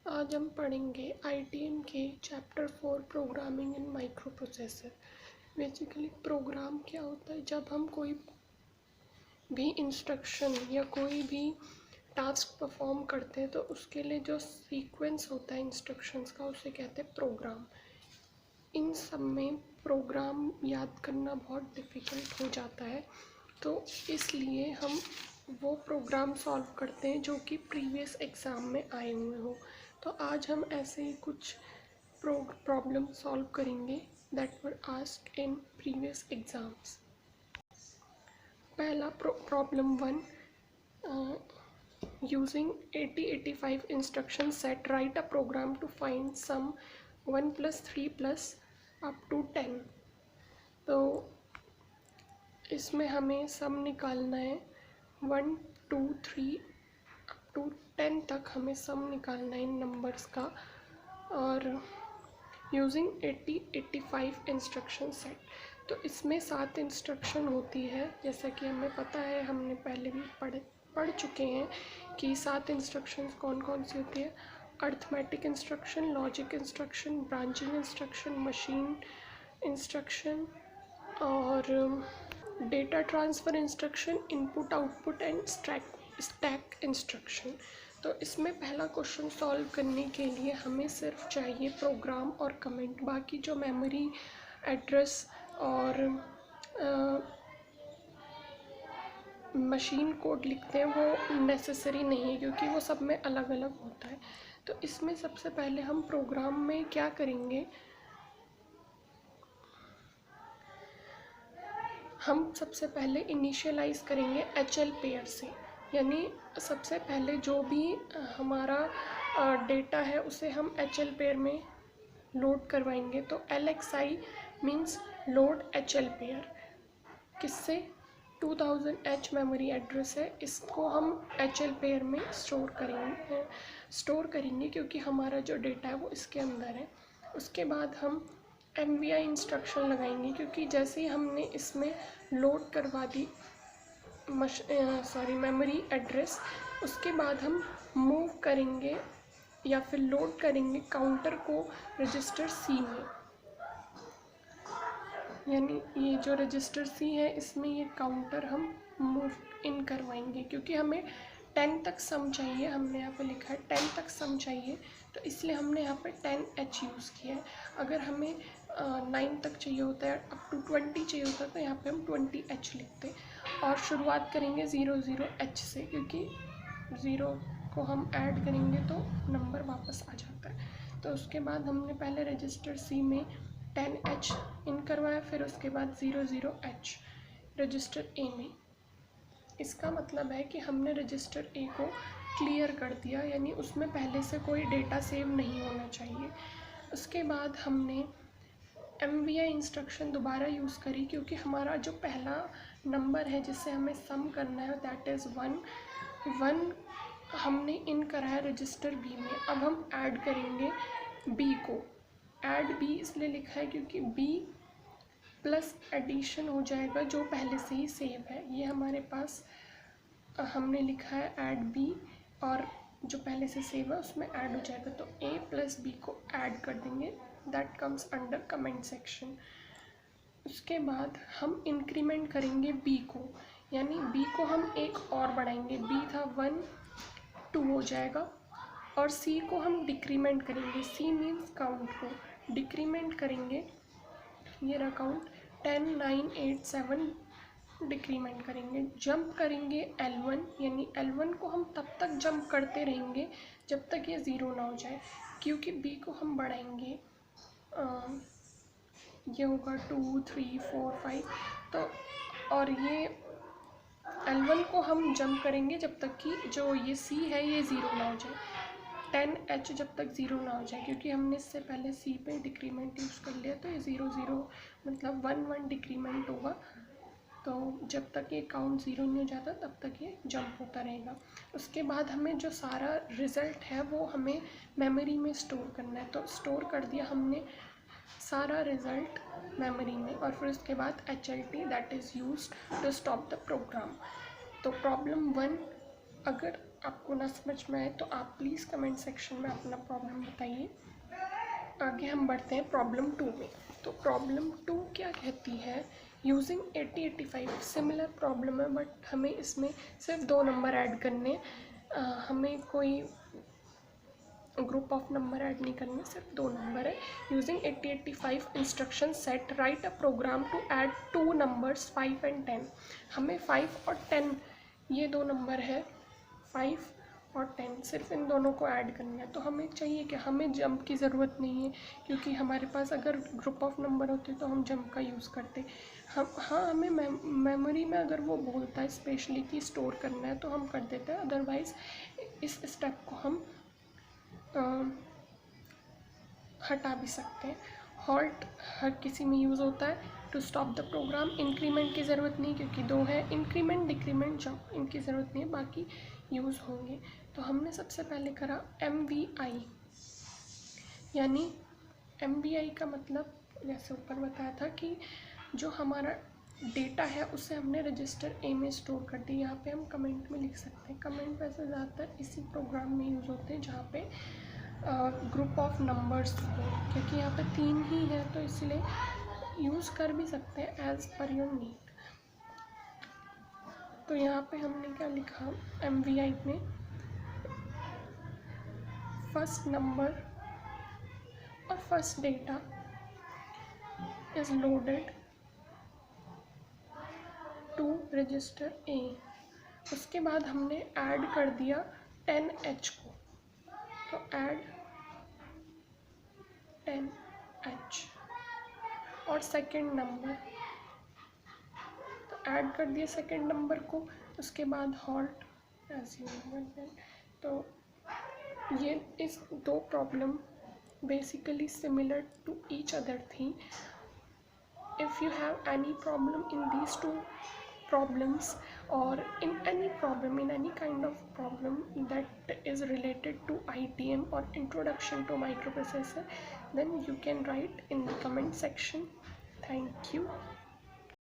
आज हम पढ़ेंगे ITM के chapter 4 programming in microprocessor. Basically program क्या होता है? जब हम कोई भी इंस्ट्रक्शन या कोई भी टास्क परफॉर्म करते हैं तो उसके लिए जो सीक्वेंस होता है इंस्ट्रक्शंस का उसे कहते हैं प्रोग्राम। इन सब में प्रोग्राम याद करना बहुत डिफ़िकल्ट हो जाता है, तो इसलिए हम वो प्रोग्राम सॉल्व करते हैं जो कि प्रीवियस एग्ज़ाम में आए हुए हो। तो आज हम ऐसे ही कुछ प्रॉब्लम सॉल्व करेंगे that were asked in previous exams. पहला problem 1, using 80-85 instruction set, write a program to find sum 1 plus 3 plus up to 10। तो इसमें हमें सम निकालना है 1 2 3 अप टू 10 तक हमें सम निकालना है इन नंबर्स का, और यूजिंग 80-85 इंस्ट्रक्शन सेट। तो इसमें 7 इंस्ट्रक्शन होती है, जैसा कि हमें पता है, हमने पहले भी पढ़ चुके हैं कि 7 इंस्ट्रक्शंस कौन कौन सी होती है। Arithmetic instruction, logic instruction, branching instruction, machine instruction और data transfer instruction, input output and stack instruction. तो इसमें पहला क्वेश्चन सॉल्व करने के लिए हमें सिर्फ चाहिए प्रोग्राम और कमेंट। बाकी जो मेमोरी एड्रेस और मशीन कोड लिखते हैं वो नेसेसरी नहीं है, क्योंकि वो सब में अलग अलग होता है। तो इसमें सबसे पहले हम प्रोग्राम में क्या करेंगे, हम सबसे पहले इनिशियलाइज़ करेंगे HL पेयर से। यानी सबसे पहले जो भी हमारा डेटा है उसे हम HL पेयर में लोड करवाएंगे। तो LXI means load HL pair. किससे? 2000H मेमोरी एड्रेस है, इसको हम HL पेयर में स्टोर करेंगे क्योंकि हमारा जो डेटा है वो इसके अंदर है। उसके बाद हम MVI इंस्ट्रक्शन लगाएंगे, क्योंकि जैसे ही हमने इसमें लोड करवा दी मेमोरी एड्रेस, उसके बाद हम मूव करेंगे या फिर लोड करेंगे काउंटर को रजिस्टर C में। यानी ये जो रजिस्टर C है इसमें ये काउंटर हम मूव इन करवाएंगे, क्योंकि हमें 10 तक सम चाहिए। हमने यहाँ पे लिखा है 10 तक सम चाहिए, तो इसलिए हमने यहाँ पे 10H यूज़ किया है। अगर हमें 9 तक चाहिए होता है, अप टू 20 चाहिए होता है, तो यहाँ पे हम 20H लिखते हैं। और शुरुआत करेंगे 00H से, क्योंकि 0 को हम ऐड करेंगे तो नंबर वापस आ जाता है। तो उसके बाद हमने पहले रजिस्टर C में 10H इन करवाया, फिर उसके बाद 00H रजिस्टर A में। इसका मतलब है कि हमने रजिस्टर A को क्लियर कर दिया, यानी उसमें पहले से कोई डेटा सेव नहीं होना चाहिए। उसके बाद हमने MVI इंस्ट्रक्शन दोबारा यूज़ करी, क्योंकि हमारा जो पहला नंबर है जिससे हमें सम करना है दैट इज़ 1 हमने इन कराया रजिस्टर B में। अब हम ऐड करेंगे B को। ऐड B इसलिए लिखा है क्योंकि B प्लस एडिशन हो जाएगा जो पहले से ही सेव है। ये हमारे पास हमने लिखा है ऐड B, और जो पहले से सेव है उसमें ऐड हो जाएगा, तो A प्लस B को ऐड कर देंगे। That comes under comment section. उसके बाद हम इंक्रीमेंट करेंगे B को, यानी B को हम एक और बढ़ाएंगे। B था 1 2 हो जाएगा, और C को हम डिक्रीमेंट करेंगे। C मीन्स काउंट को डिक्रीमेंट करेंगे। ये रहा काउंट 10 9 8 7 डिक्रीमेंट करेंगे। जंप करेंगे L1, यानी L1 को हम तब तक जंप करते रहेंगे जब तक ये 0 ना हो जाए, क्योंकि B को हम बढ़ाएंगे। ये होगा 2 3 4 5, तो और ये L1 को हम जंप करेंगे जब तक कि जो ये C है ये 0 ना हो जाए। 10H जब तक 0 ना हो जाए, क्योंकि हमने इससे पहले C पे डिक्रीमेंट यूज़ कर लिया, तो ये 0 0 मतलब 1 1 डिक्रीमेंट होगा। तो जब तक ये काउंट 0 नहीं हो जाता तब तक ये जंप होता रहेगा। उसके बाद हमें जो सारा रिज़ल्ट है वो हमें मेमोरी में स्टोर करना है। तो स्टोर कर दिया हमने सारा रिज़ल्ट मेमोरी में, और फिर उसके बाद HLT that is used to stop the program. तो प्रॉब्लम 1, अगर आपको ना समझ में आए तो आप प्लीज़ कमेंट सेक्शन में अपना प्रॉब्लम बताइए। आगे हम बढ़ते हैं प्रॉब्लम 2 में। तो प्रॉब्लम 2 क्या कहती है, यूजिंग 80-85 सिमिलर प्रॉब्लम है बट हमें इसमें सिर्फ 2 नंबर ऐड करने, हमें कोई ग्रुप ऑफ नंबर ऐड नहीं करने, सिर्फ 2 नंबर है। Using 80-85 instruction set write a program to add 2 numbers 5 and 10। हमें 5 और 10 ये 2 नंबर है, 5 और 10, सिर्फ इन दोनों को ऐड करना है। तो हमें चाहिए कि हमें जंप की ज़रूरत नहीं है, क्योंकि हमारे पास अगर ग्रुप ऑफ नंबर होते तो हम जंप का यूज़ करते। हमें मेमोरी में अगर वो बोलता है स्पेशली कि स्टोर करना है तो हम कर देते हैं, अदरवाइज़ इस स्टेप को हम हटा भी सकते हैं। हॉल्ट हर किसी में यूज़ होता है to stop the program. Increment की ज़रूरत नहीं क्योंकि 2 है, इंक्रीमेंट डिक्रीमेंट जंप इनकी ज़रूरत नहीं है, बाकी यूज़ होंगे। तो हमने सबसे पहले करा MVI, यानी MVI का मतलब जैसे ऊपर बताया था कि जो हमारा डेटा है उसे हमने रजिस्टर A में स्टोर कर दिया। यहाँ पे हम कमेंट में लिख सकते हैं। कमेंट वैसे ज़्यादातर इसी प्रोग्राम में यूज़ होते हैं जहाँ पे ग्रुप ऑफ नंबर्स हो, क्योंकि यहाँ पे 3 ही है तो इसलिए यूज़ कर भी सकते हैं एज़ पर योर नीड। तो यहाँ पे हमने क्या लिखा, MVI में फर्स्ट नंबर और first data is loaded to register A। उसके बाद हमने ऐड कर दिया 10H को, तो ऐड 10H और सेकंड नंबर, तो ऐड कर दिया सेकंड नंबर को। उसके बाद हॉल्ट एज यूजुअल। तो ये इस 2 problem basically similar to each other थी। If you have any problem in these 2 problems or in any problem, in any kind of problem that is related to ITM or introduction to microprocessor, then you can write in the comment section. Thank you.